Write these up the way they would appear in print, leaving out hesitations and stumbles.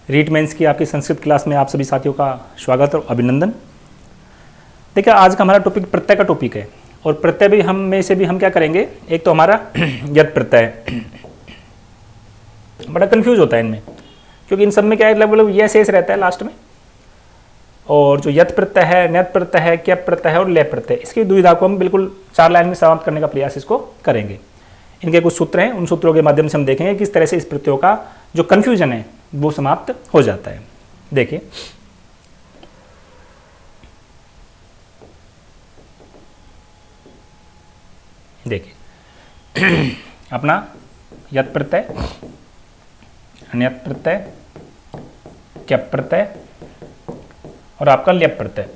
REET mains की आपकी Sanskrit class में आप सभी साथियों का स्वागत और अभिनंदन। देखिए, आज का हमारा टॉपिक प्रत्यय का टॉपिक है और प्रत्यय भी हम में से भी हम क्या करेंगे, एक तो हमारा यत प्रत्यय बड़ा कंफ्यूज होता है इनमें, क्योंकि इन सब में क्या है, लगभग यह शेष रहता है लास्ट में। और जो यत प्रत्यय है, न्यत प्रत्यय है, क्यप प्रत्यय है और ले प्रत्यय, इसकी दुविधा को हम बिल्कुल 4 लाइन में समाप्त करने का प्रयास इसको करेंगे। इनके कुछ सूत्र हैं, उन सूत्रों के माध्यम से हम देखेंगे किस तरह से इस प्रत्ययों का जो कंफ्यूजन है वो समाप्त हो जाता है। देखिए, अपना यत प्रत्यय, अन्यत प्रत्यय, क्यप प्रत्यय और आपका ल्यप प्रत्यय,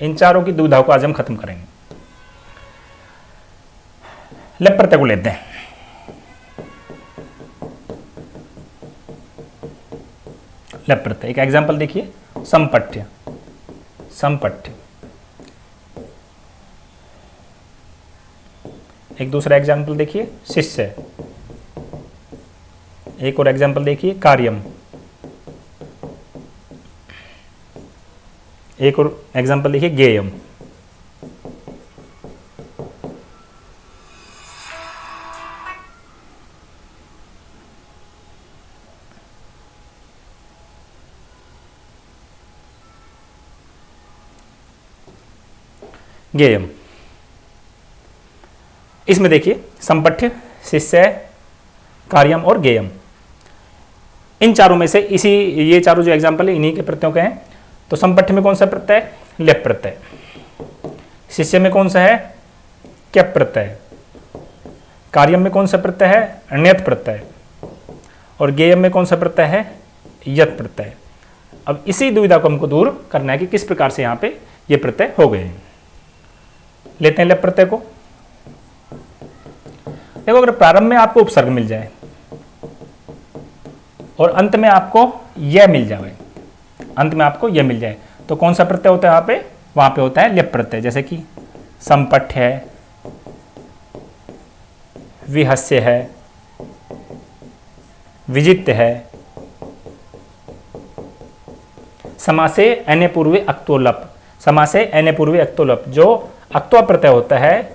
इन चारों की दुविधाओं को आज हम खत्म करेंगे। ल्यप प्रत्यय को लेते हैं। ल्यप प्रत्यय, एक एग्जांपल देखिए, संपठ्य। संपठ्य। एक दूसरा एग्जांपल देखिए, शिष्य। एक और एग्जांपल देखिए, कार्यम। एक और एग्जांपल देखिए, ज्ञेयम। ज्ञेयम, इसमें देखिए संपठ्य, शिष्य, कार्यम और ज्ञेयम, इन चारों में से ये चारों जो एग्जांपल है इन्हीं के प्रत्ययों के हैं। तो संपठ्य में कौन सा प्रत्यय, ल्यप प्रत्यय। शिष्य में कौन सा है, क्यप प्रत्यय। कार्यम में कौन सा प्रत्यय है, अन्यत प्रत्यय। और ज्ञेयम में कौन सा प्रत्यय है, यत प्रत्यय। अब इसी दुविधा को हमको दूर करना है कि किस प्रकार से यहाँ पे ये प्रत्यय हो गए हैं। लेते हैं ल्यप प्रत्यय को। देखो, अगर प्रारंभ में आपको उपसर्ग मिल जाए और अंत में आपको यह मिल जाए, अंत में आपको यह मिल जाए, तो कौन सा प्रत्यय होता है वहां पे, वहां पे होता है ल्यप प्रत्यय। जैसे कि संपठ्य है, विहस्य है, विजित्य है, समासे अने पूर्वे अक्तोलप। समासे अने पूर्वे अक्तोलप, जो अक्त्वा प्रत्यय होता है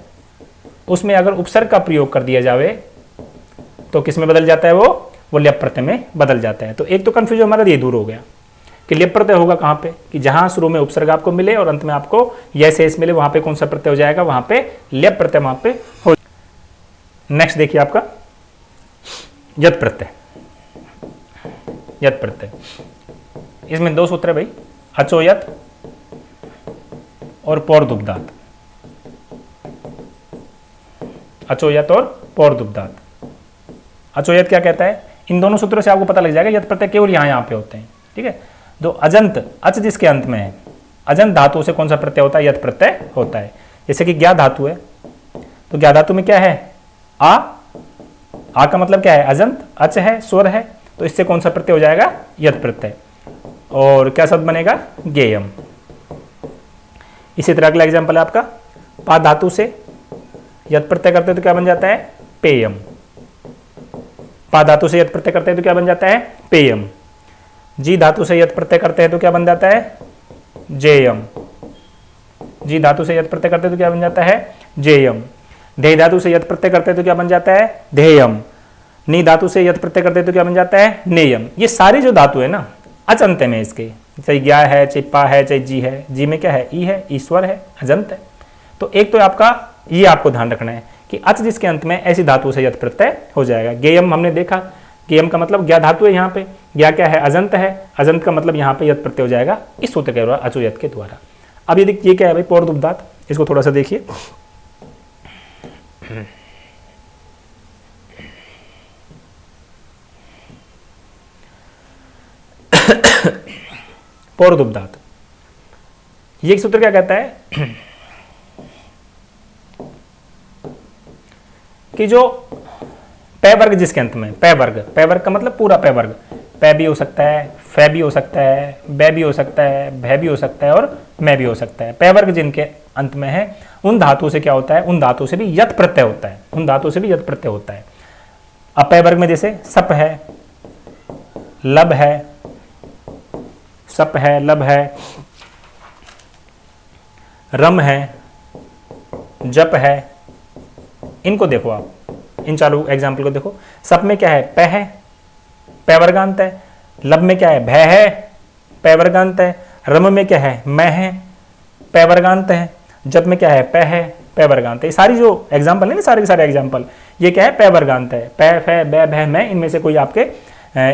उसमें अगर उपसर्ग का प्रयोग कर दिया जाए तो किस में बदल जाता है, वो ल्यप प्रत्यय में बदल जाता है। तो एक तो कंफ्यूजन हमारा ये दूर हो गया कि ल्यप प्रत्यय होगा कहाँ पे, कि जहां शुरू में उपसर्ग आपको मिले और अंत में आपको यह शेष मिले, वहां पे कौन सा प्रत्यय हो जाएगा, वहां पे ल्यप प्रत्यय वहां पे हो। नेक्स्ट देखिए आपका यत प्रत्यय। यत प्रत्यय, इसमें 2 सूत्र है भाई, अचोयत और पौर्दुब्दात। अचोयत और पौर्दुब्दात। अचोयत क्या कहता है, इन दोनों सूत्रों से आपको पता लग जाएगा यत प्रत्यय केवल यहाँ पे होते हैं। ठीक है, जो अजंत, अच जिसके अंत में है, अजंत धातु से कौन सा प्रत्यय होता है, यत प्रत्यय होता है। जैसे कि ज्ञा धातु है, तो ज्ञा धातु में क्या है, आ का मतलब क्या है, अजंत, अच है, स्वर है, तो इससे कौन सा प्रत्यय हो जाएगा, यत प्रत्यय। और क्या शब्द बनेगा, ज्ञेयम। इसी तरह अगला एग्जाम्पल है आपका, पा धातु से यत प्रत्यय करते हैं तो क्या बन जाता है, पेयम। पा धातु से यत प्रत्यय करते हैं तो क्या बन जाता है, पेयम। जी धातु से यत प्रत्यय करते हैं तो क्या बन जाता है, जेयम। जी धातु से यत प्रत्यय करते हैं तो क्या बन जाता है, जेयम। धे धातु से यत प्रत्यय करते हैं तो क्या बन जाता है, धेयम। नी धातु से यत प्रत्यय करते हैं तो क्या बन जाता है, नेयम। ये सारी जो धातु है ना, अच अंत में इसके, चाहे ज्ञा है, चाहे पा है, चाहे जी है। जी में क्या है, ई है, ईश्वर है, अजंत है। तो एक तो आपका ये आपको ध्यान रखना है कि अच जिसके अंत में ऐसी धातु से यत प्रत्यय हो जाएगा। ज्ञेयम हमने देखा, ज्ञेयम का मतलब ज्ञा धातु है, यहाँ पे ज्ञा क्या है, अजंत है, अजंत का मतलब यहाँ पे यत प्रत्यय हो जाएगा इस सूत्र के द्वारा, अचोयत के द्वारा। अब ये क्या है भाई, पौर्दुब्दात, इसको थोड़ा सा देखिए। पौर्दुब्दात, ये एक सूत्र क्या कहता है कि जो पै वर्ग जिसके अंत में, पै वर्ग का मतलब पूरा पै वर्ग, पै भी हो सकता है, फै भी हो सकता है, बै भी हो सकता है, भै भी हो सकता है और मैं भी हो सकता है। पै वर्ग जिनके अंत में है उन धातु से क्या होता है, उन धातु से भी यत प्रत्यय होता है, उन धातु से भी यत प्रत्यय होता है। अपेय वर्ग में जैसे सप है, लब है, सप है, लब है, रम है, जप है। इनको देखो आप, इन चारों एग्जाम्पल को देखो। सप में क्या है? प है, प वर्गांत है। लब में क्या है? भय है, प वर्गांत है। रम में क्या है? मैं है, प वर्गांत है। जप में क्या है? प है, प वर्गांत है। ये सारी जो एग्जाम्पल है ना, सारे के सारे एग्जाम्पल, ये क्या है? प वर्गांत है। प, फ, ब, भ, मैं, इनमें से कोई आपके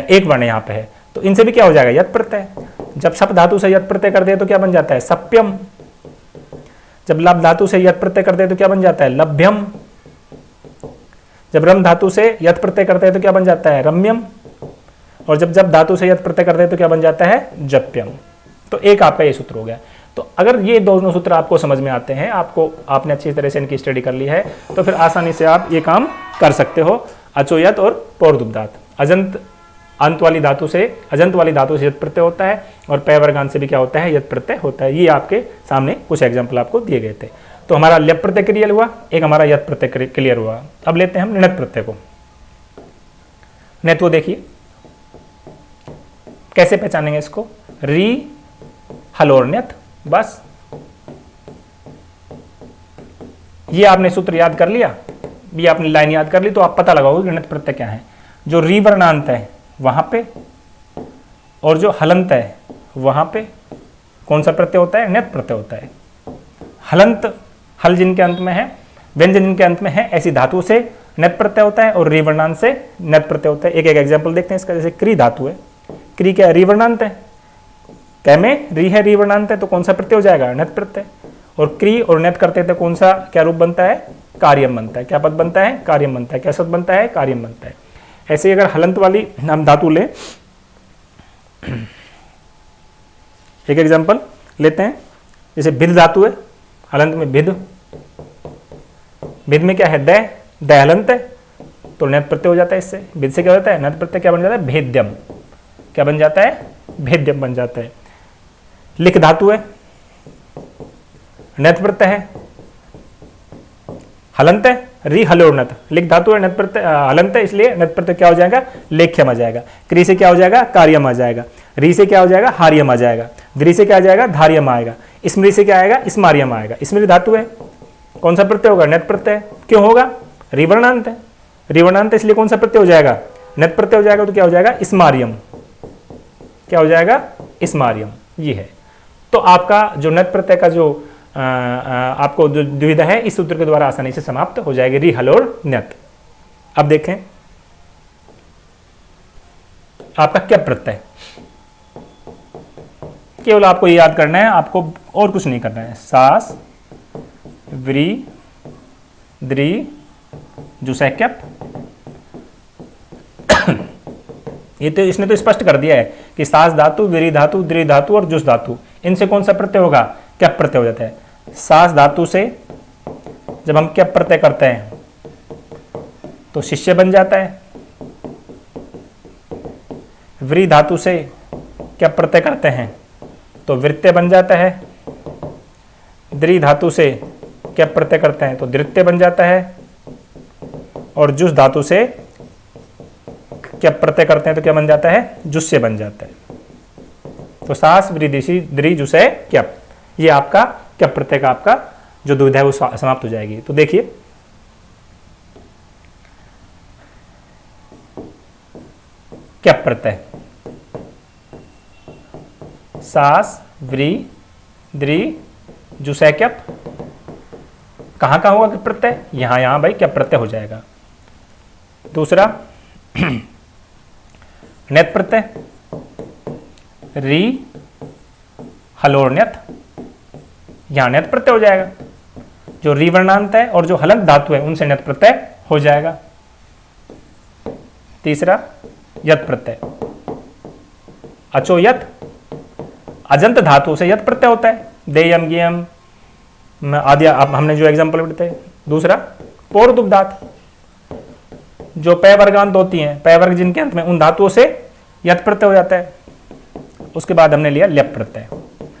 एक वर्ण यहाँ पे है, तो इनसे भी क्या हो जाएगा? यत् प्रत्यय। जब सप धातु से यत् प्रत्यय कर दे तो क्या बन जाता है? सप्यम। जब लब धातु से यत् प्रत्यय कर दे तो क्या बन जाता है? लभ्यम। जब रम धातु से यत् प्रत्यय करते हैं तो क्या बन जाता है? रम्यम। और जब जब धातु से यत् प्रत्यय करते हैं तो क्या बन जाता है? जप्यम। तो एक आपका ये सूत्र हो गया। तो अगर ये दोनों सूत्र आपको समझ में आते हैं, आपने अच्छी तरह से इनकी स्टडी कर ली है, तो फिर आसानी से आप ये काम कर सकते हो। अचोयत और पौर्दुब्धात। अजंत अंत वाली धातु से, अजंत वाली धातु से यत् प्रत्यय होता है, और पय वर्गांत से भी क्या होता है? यत् प्रत्यय होता है। ये आपके सामने कुछ एग्जाम्पल आपको दिए गए थे। तो हमारा ल्यप प्रत्यय क्लियर हुआ, एक हमारा यत् प्रत्यय क्लियर हुआ। अब लेते हैं हम णित प्रत्यय को। णित देखिए कैसे पहचानेंगे इसको? री, हल और ण्यत, बस ये आपने सूत्र याद कर लिया, ये आपने लाइन याद कर ली, तो आप पता लगाओगे णित प्रत्यय क्या है। जो री वर्णांत है वहां पे, और जो हलंत है वहां पे कौन सा प्रत्यय होता है? णित प्रत्यय होता है। हलंत, हल जिनके अंत में है, व्यंजन जिनके अंत में है, ऐसी धातु से णित प्रत्यय होता है, और री वर्णांत से णित प्रत्यय होता है। एक एक एग्जाम्पल देखते हैं इसका। जैसे क्री धातु है, क्री क्या है? री वर्णांत है। कै में री है, री वर्णांत है, तो कौन सा प्रत्यय हो जाएगा? णित प्रत्यय। और क्री और णित करते हैं तो कौन सा क्या रूप बनता है? कार्यम बनता है। क्या पद बनता है? कार्यम बनता है। क्या शब्द बनता है? कार्यम बनता है। ऐसे ही अगर हलंत वाली हम धातु लें, एक एग्जाम्पल लेते हैं। जैसे भिद धातु है, हलंत में भिद, भिद में क्या है? दै, दै हलंत है, तो णित प्रत्यय हो जाता है इससे। भिद से क्या होता है? णित प्रत्यय क्या बन जाता है? भेद्यम। क्या बन जाता है? भेद्यम बन जाता है। लिख धातु है, णित प्रत्यय है, हलंत है, री हलोर्णत। लिख धातु है, णित प्रत्यय हलंत है, इसलिए णित प्रत्यय क्या हो जाएगा? लेख्यम आ जाएगा। क्री से क्या हो जाएगा? कार्यम आ जाएगा। री से क्या हो जाएगा? हार्यम आ जाएगा। द्रि से क्या आ जाएगा? धार्यम आएगा। स्मृति से क्या आएगा? स्मार्यम आएगा। स्मृति धातु है, कौन सा प्रत्यय होगा? णित प्रत्यय। क्यों होगा? री वर्णांत है, री वर्णांत है, इसलिए कौन सा प्रत्यय हो जाएगा? णित प्रत्यय हो जाएगा। तो क्या हो जाएगा? स्मार्यम। क्या हो जाएगा? स्मार्यम। ये है। तो आपका जो णित प्रत्यय का जो आपको जो द्विधा है, इस सूत्र के द्वारा आसानी से समाप्त हो जाएगी। री, हल और ण्यत। अब देखें आपका क्या प्रत्यय, केवल आपको ये याद करना है, आपको और कुछ नहीं करना है। सास, व्री, द्रि, जुसे, क्यप। ये तो इसने तो स्पष्ट कर दिया है कि सास धातु, व्री धातु, द्रि धातु और जुस धातु, इनसे कौन सा प्रत्यय होगा? क्यप प्रत्यय हो जाता है। सास धातु से जब हम क्यप प्रत्यय करते हैं तो शिष्य बन जाता है। व्री धातु से क्यप प्रत्यय करते हैं तो वृत्य बन जाता है। द्रि धातु से क्यप प्रत्यय करते हैं तो द्वितीय बन जाता है। और जुस धातु से क्यप प्रत्यय करते हैं तो क्या बन जाता है? जुस्य बन जाता है। तो सास, व्री, द्रि, जुसे, क्यप, ये आपका क्यप प्रत्यय का आपका जो दुविधा है वो समाप्त हो जाएगी। तो देखिए क्यप प्रत्यय, सास, व्री, द्रि, जुसे, क्यप, कहां कहां होगा क्यप प्रत्यय? यहां यहां भाई क्यप प्रत्यय हो जाएगा। दूसरा णित प्रत्यय, री, हल और ण्यत, यहां ण्यत प्रत्यय हो जाएगा। जो री वर्णांत है और जो हलंत धातु है उनसे ण्यत प्रत्यय हो जाएगा। तीसरा यत् प्रत्यय, अचो यत्, अजंत धातु से यत् प्रत्यय होता है। देयम, गेयम आदि हमने जो एग्जाम्पल बताए। दूसरा पौर्दुब्धात, जो पय वर्गांत होती हैं, पय वर्ग जिनके अंत में, उन धातुओं से यत् प्रत्यय हो जाता है। उसके बाद हमने लिया ल्यप प्रत्यय।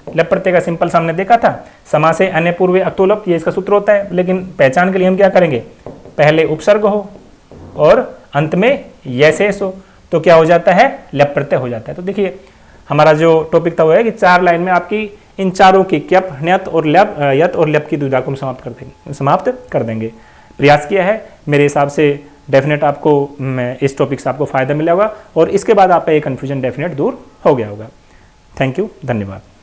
ल्यप प्रत्यय का सिंपल सामने देखा था, समासे अन्य पूर्वे अक्तोलप, ये इसका सूत्र होता है। लेकिन पहचान के लिए हम क्या करेंगे? पहले उपसर्ग हो और अंत में यशेष हो तो क्या हो जाता है, ल्यप प्रत्यय हो जाता है। तो देखिए हमारा जो टॉपिक था वो है कि 4 लाइन में आपकी इन चारों की क्यप, ण्यत और ल्यप, यत और ल्यप की दुविधा को हम समाप्त कर देंगे। प्रयास किया है, मेरे हिसाब से डेफिनेट आपको इस टॉपिक से आपको फायदा मिला होगा और इसके बाद आपका ये कन्फ्यूजन डेफिनेट दूर हो गया होगा। थैंक यू, धन्यवाद।